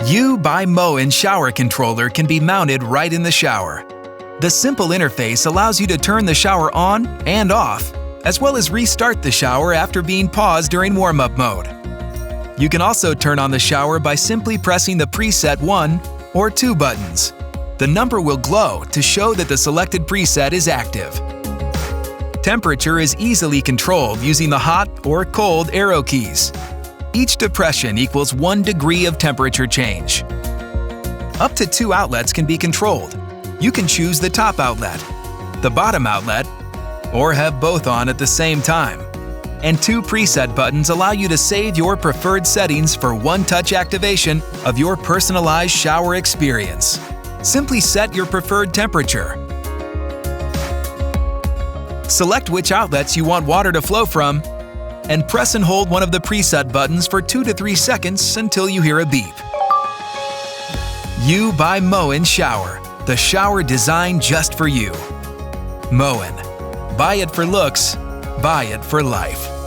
U by Moen Shower Controller can be mounted right in the shower. The simple interface allows you to turn the shower on and off, as well as restart the shower after being paused during warm-up mode. You can also turn on the shower by simply pressing the preset 1 or 2 buttons. The number will glow to show that the selected preset is active. Temperature is easily controlled using the hot or cold arrow keys. Each depression equals 1 degree of temperature change. Up to 2 outlets can be controlled. You can choose the top outlet, the bottom outlet, or have both on at the same time. And 2 preset buttons allow you to save your preferred settings for one-touch activation of your personalized shower experience. Simply set your preferred temperature. Select which outlets you want water to flow from, and press and hold one of the preset buttons for 2 to 3 seconds until you hear a beep. U by Moen Shower, the shower designed just for you. Moen. Buy it for looks, buy it for life.